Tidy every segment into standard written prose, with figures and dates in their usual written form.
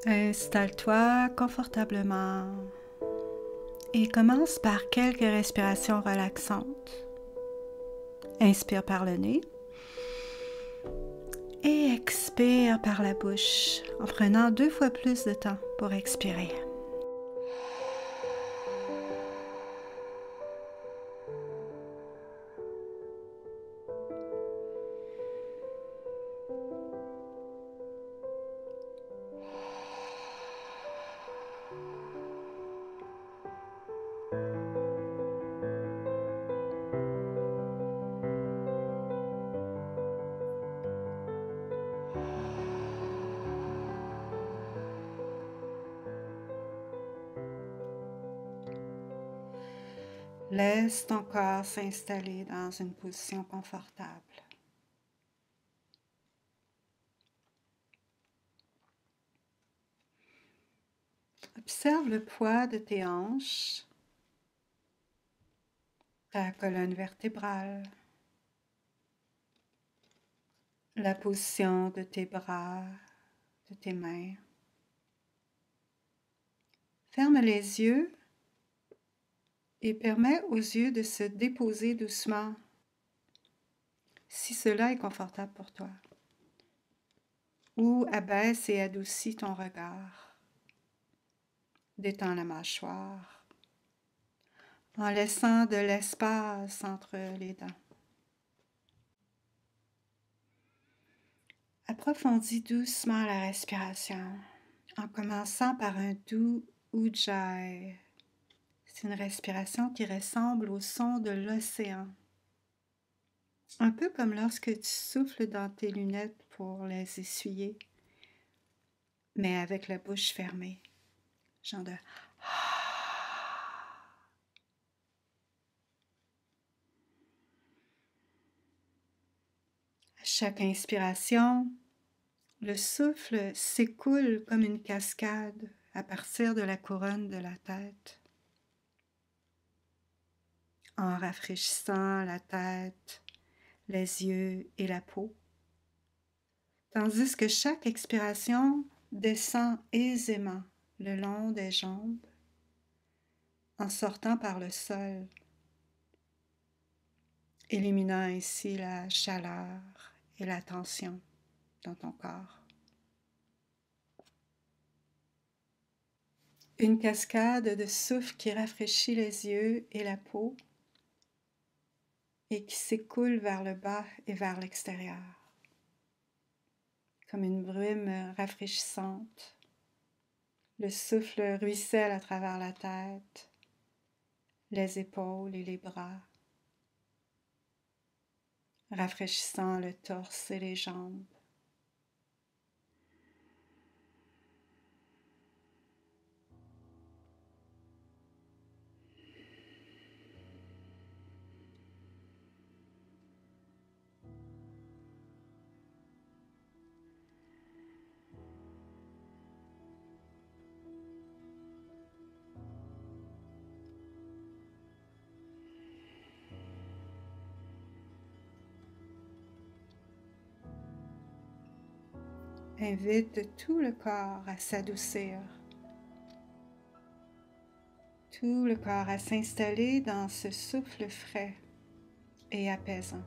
Installe-toi confortablement et commence par quelques respirations relaxantes. Inspire par le nez et expire par la bouche en prenant 2 fois plus de temps pour expirer. Laisse ton corps s'installer dans une position confortable. Observe le poids de tes hanches, ta colonne vertébrale, la position de tes bras, de tes mains. Ferme les yeux et permets aux yeux de se déposer doucement si cela est confortable pour toi. Ou abaisse et adoucis ton regard. Détends la mâchoire en laissant de l'espace entre les dents. Approfondis doucement la respiration en commençant par un doux Ujjayi. C'est une respiration qui ressemble au son de l'océan. Un peu comme lorsque tu souffles dans tes lunettes pour les essuyer, mais avec la bouche fermée. Genre de... À chaque inspiration, le souffle s'écoule comme une cascade à partir de la couronne de la tête, en rafraîchissant la tête, les yeux et la peau, tandis que chaque expiration descend aisément le long des jambes, en sortant par le sol, éliminant ainsi la chaleur et la tension dans ton corps. Une cascade de souffle qui rafraîchit les yeux et la peau et qui s'écoule vers le bas et vers l'extérieur, comme une brume rafraîchissante. Le souffle ruisselle à travers la tête, les épaules et les bras, rafraîchissant le torse et les jambes. Invite tout le corps à s'adoucir, tout le corps à s'installer dans ce souffle frais et apaisant.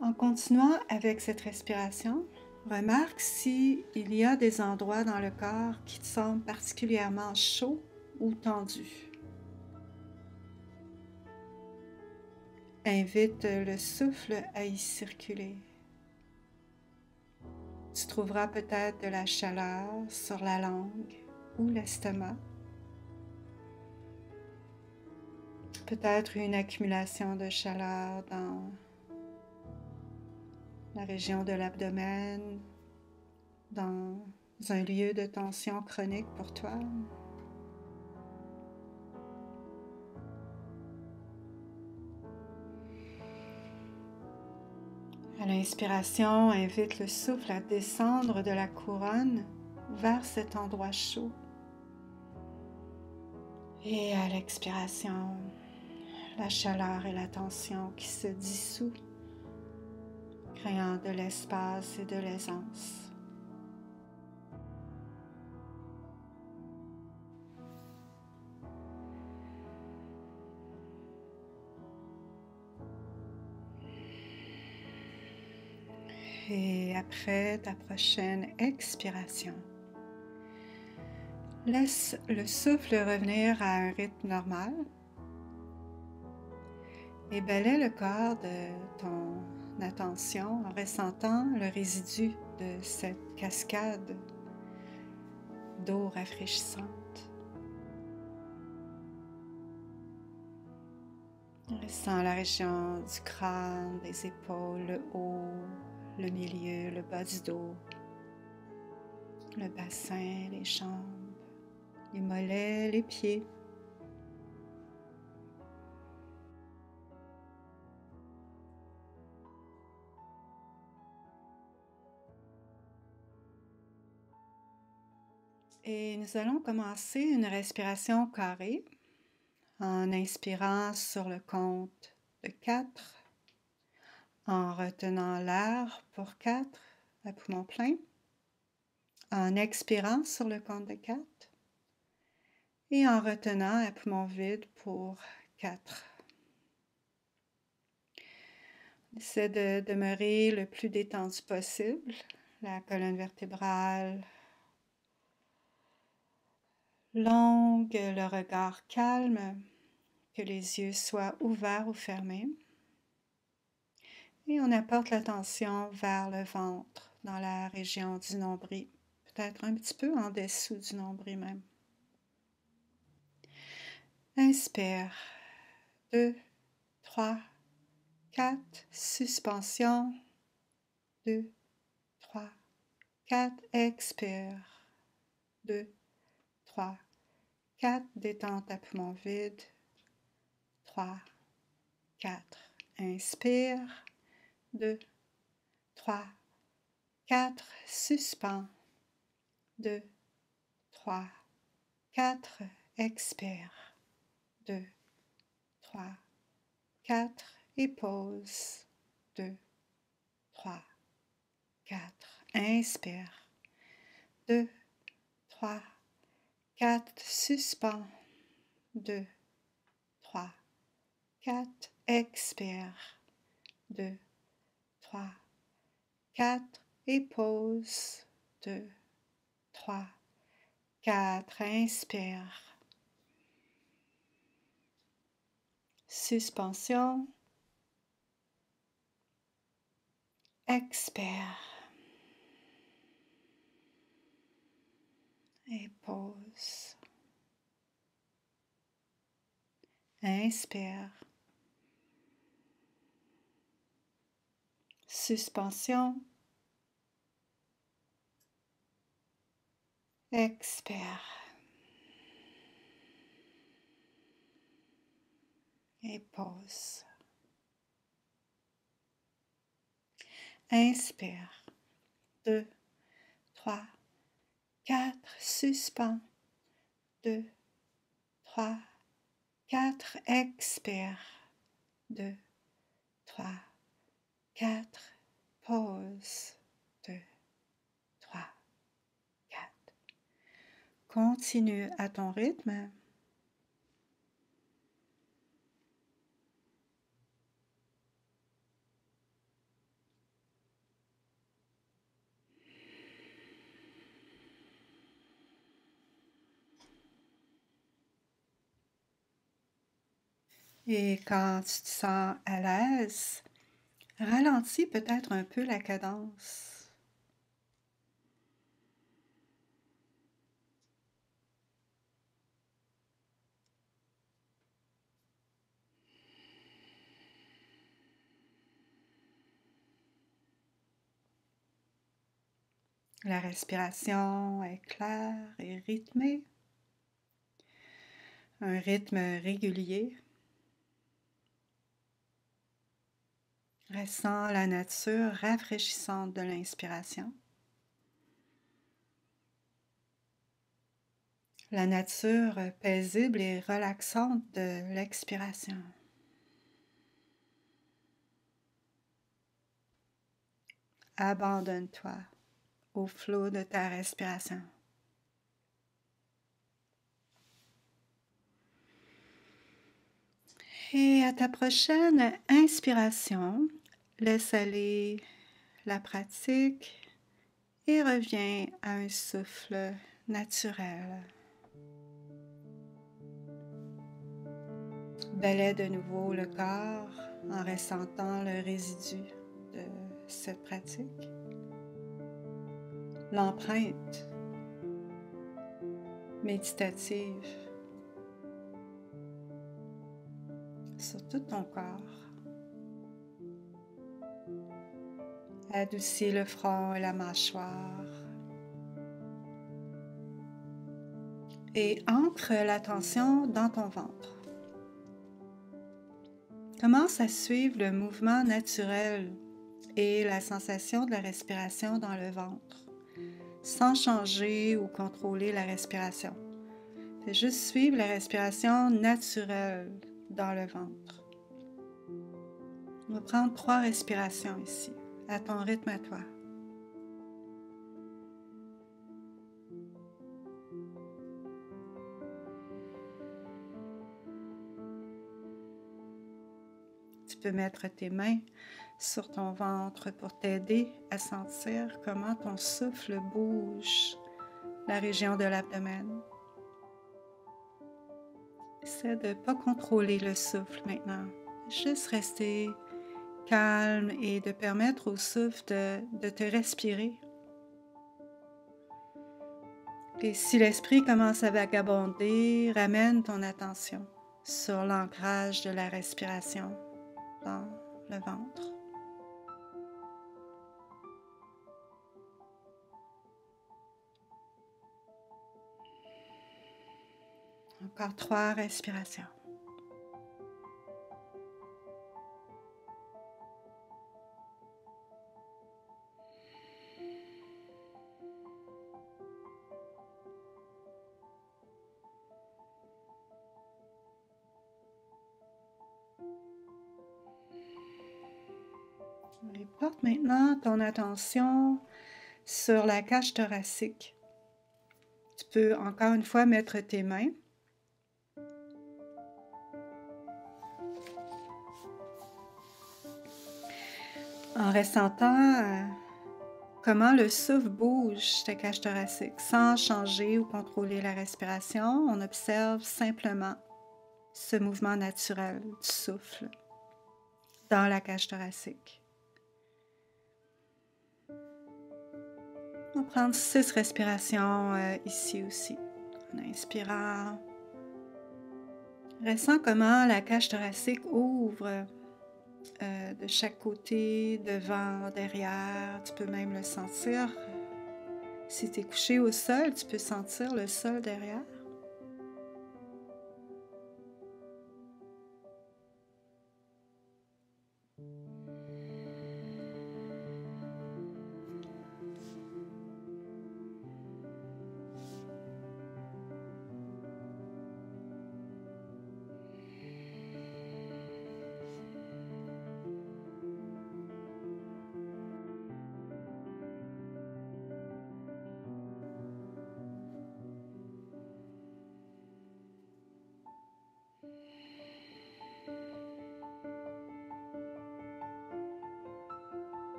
En continuant avec cette respiration, remarque s'il y a des endroits dans le corps qui te semblent particulièrement chauds ou tendus. Invite le souffle à y circuler. Tu trouveras peut-être de la chaleur sur la langue ou l'estomac. Peut-être une accumulation de chaleur dans la région de l'abdomen, dans un lieu de tension chronique pour toi. À l'inspiration, invite le souffle à descendre de la couronne vers cet endroit chaud. Et à l'expiration, la chaleur et la tension qui se dissout créant de l'espace et de l'aisance. Et après ta prochaine expiration, laisse le souffle revenir à un rythme normal et balaie le corps de ton attention en ressentant le résidu de cette cascade d'eau rafraîchissante. Ressens la région du crâne, des épaules, le haut, le milieu, le bas du dos, le bassin, les jambes, les mollets, les pieds. Et nous allons commencer une respiration carrée en inspirant sur le compte de 4, en retenant l'air pour 4 à poumon plein, en expirant sur le compte de 4 et en retenant à poumon vide pour 4. Essaie de demeurer le plus détendu possible, la colonne vertébrale longue, le regard calme, que les yeux soient ouverts ou fermés. Et on apporte l'attention vers le ventre, dans la région du nombril, peut-être un petit peu en dessous du nombril même. Inspire. 2, 3, 4. Suspension. 2, 3, 4. Expire. 2, 3, 4. Détente à poumon vide. 3, 4. Inspire. 2, 3, 4. Suspends. 2, 3, 4. Expire. 2, 3, 4. Et pause. 2, 3, 4. Inspire. 2, 3, 4. Suspends. 2, 3, 4. Expire. 2, 3, 4. Et pause. 2, 3, 4. Inspire. Suspension. Expire. Et pause. Inspire. Suspension. Expire. Et pause. Inspire. 2, 3, 4. Suspends. 2, 3, 4. Expire. 2, 3, 4. Pause. 2, 3, 4. Continue à ton rythme. Et quand tu te sens à l'aise, ralentis peut-être un peu la cadence. La respiration est claire et rythmée, un rythme régulier. Ressens la nature rafraîchissante de l'inspiration. La nature paisible et relaxante de l'expiration. Abandonne-toi au flot de ta respiration. Et à ta prochaine inspiration, laisse aller la pratique et reviens à un souffle naturel. Balaie de nouveau le corps en ressentant le résidu de cette pratique. L'empreinte méditative sur tout ton corps. Adoucis le front et la mâchoire. Et ancre l'attention dans ton ventre. Commence à suivre le mouvement naturel et la sensation de la respiration dans le ventre, sans changer ou contrôler la respiration. Fais juste suivre la respiration naturelle dans le ventre. On va prendre 3 respirations ici, à ton rythme à toi. Tu peux mettre tes mains sur ton ventre pour t'aider à sentir comment ton souffle bouge la région de l'abdomen. Essaie de ne pas contrôler le souffle maintenant. Juste rester calme et de permettre au souffle de te respirer. Et si l'esprit commence à vagabonder, ramène ton attention sur l'ancrage de la respiration dans le ventre. Encore 3 respirations. Et porte maintenant ton attention sur la cage thoracique. Tu peux encore une fois mettre tes mains en ressentant comment le souffle bouge ta cage thoracique sans changer ou contrôler la respiration. On observe simplement ce mouvement naturel du souffle dans la cage thoracique. On va prendre 6 respirations ici aussi. En inspirant, ressens comment la cage thoracique ouvre de chaque côté, devant, derrière. Tu peux même le sentir. Si tu es couché au sol, tu peux sentir le sol derrière.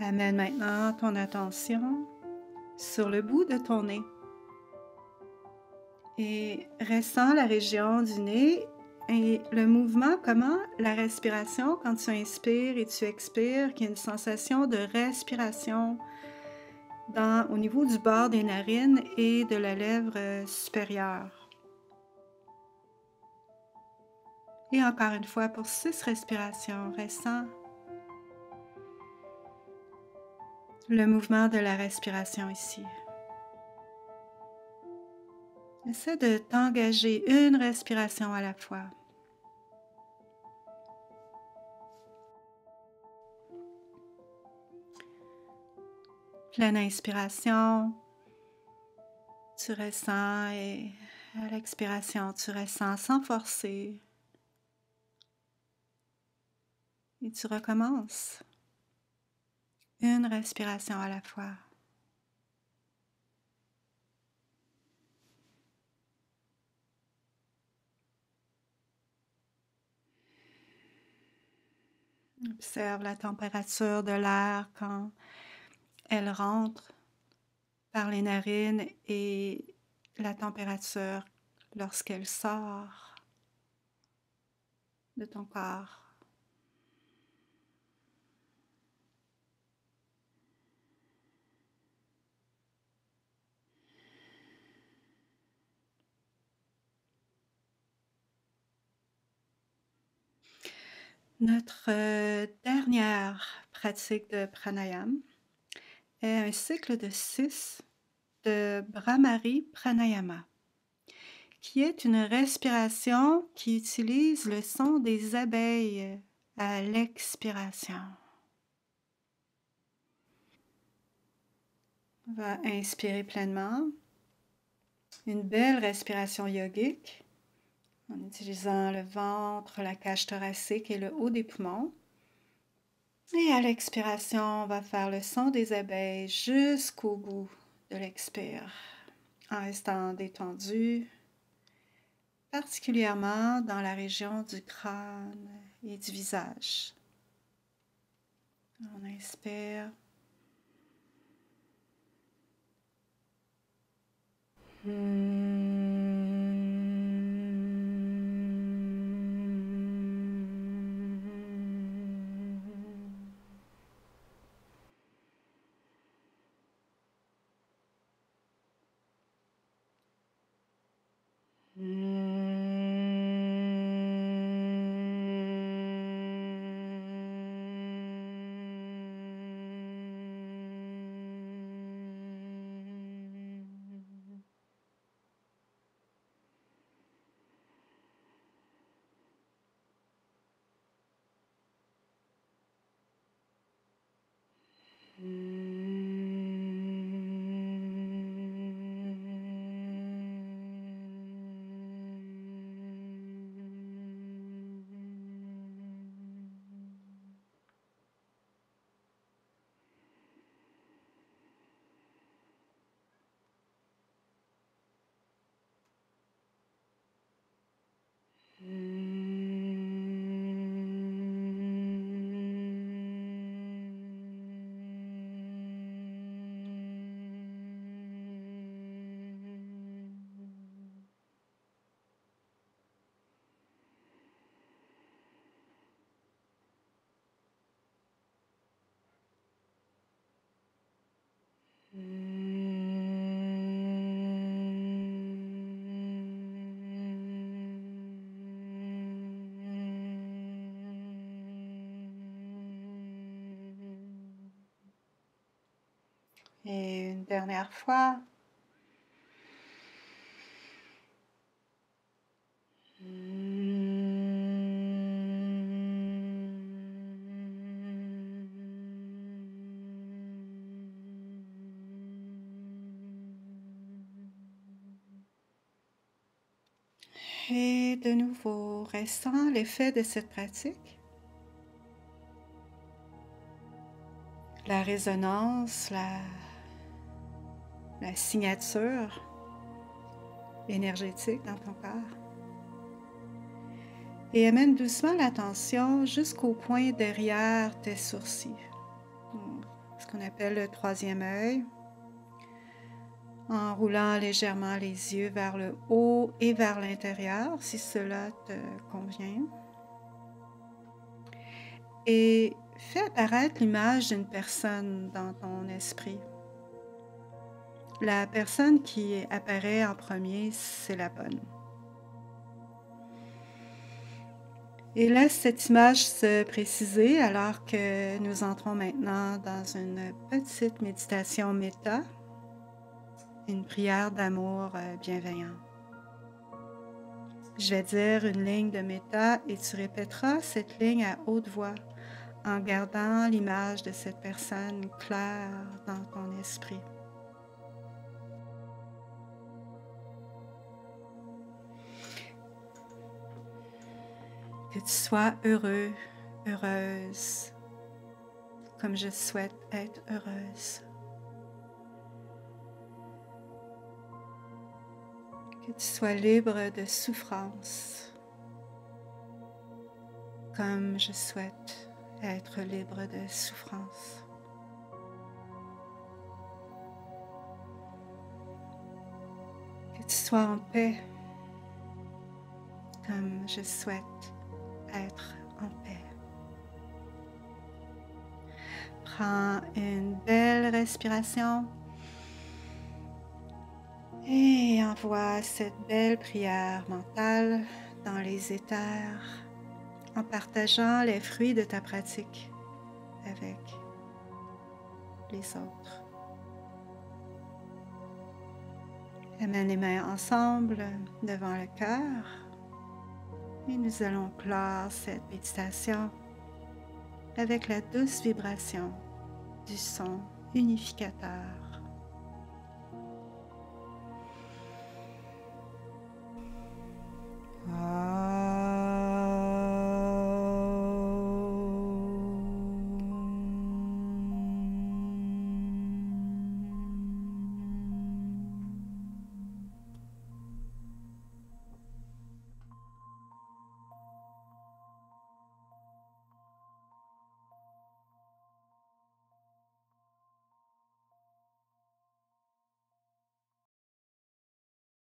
Amène maintenant ton attention sur le bout de ton nez et ressens la région du nez et le mouvement, comment la respiration, quand tu inspires et tu expires, qu'il y a une sensation de respiration au niveau du bord des narines et de la lèvre supérieure. Et encore une fois, pour 6 respirations, ressens le mouvement de la respiration ici. Essaie de t'engager une respiration à la fois. Pleine inspiration, tu ressens et à l'expiration, tu ressens sans forcer. Et tu recommences. Une respiration à la fois. Observe la température de l'air quand elle rentre par les narines et la température lorsqu'elle sort de ton corps. Notre dernière pratique de pranayama est un cycle de 6 de Bhramari Pranayama, qui est une respiration qui utilise le son des abeilles à l'expiration. On va inspirer pleinement, une belle respiration yogique, en utilisant le ventre, la cage thoracique et le haut des poumons. Et à l'expiration, on va faire le son des abeilles jusqu'au bout de l'expire, en restant détendu, particulièrement dans la région du crâne et du visage. On inspire. Et une dernière fois. Et de nouveau, ressens l'effet de cette pratique. La résonance, la signature énergétique dans ton corps. Et amène doucement l'attention jusqu'au point derrière tes sourcils, ce qu'on appelle le troisième œil, en roulant légèrement les yeux vers le haut et vers l'intérieur, si cela te convient. Et fais apparaître l'image d'une personne dans ton esprit. La personne qui apparaît en premier, c'est la bonne. Et laisse cette image se préciser alors que nous entrons maintenant dans une petite méditation méta, une prière d'amour bienveillant. Je vais dire une ligne de méta et tu répéteras cette ligne à haute voix en gardant l'image de cette personne claire dans ton esprit. Que tu sois heureux, heureuse, comme je souhaite être heureuse. Que tu sois libre de souffrance, comme je souhaite être libre de souffrance. Que tu sois en paix, comme je souhaite être en paix. Prends une belle respiration et envoie cette belle prière mentale dans les éthers en partageant les fruits de ta pratique avec les autres. Amène les mains ensemble devant le cœur et nous allons clore cette méditation avec la douce vibration du son unificateur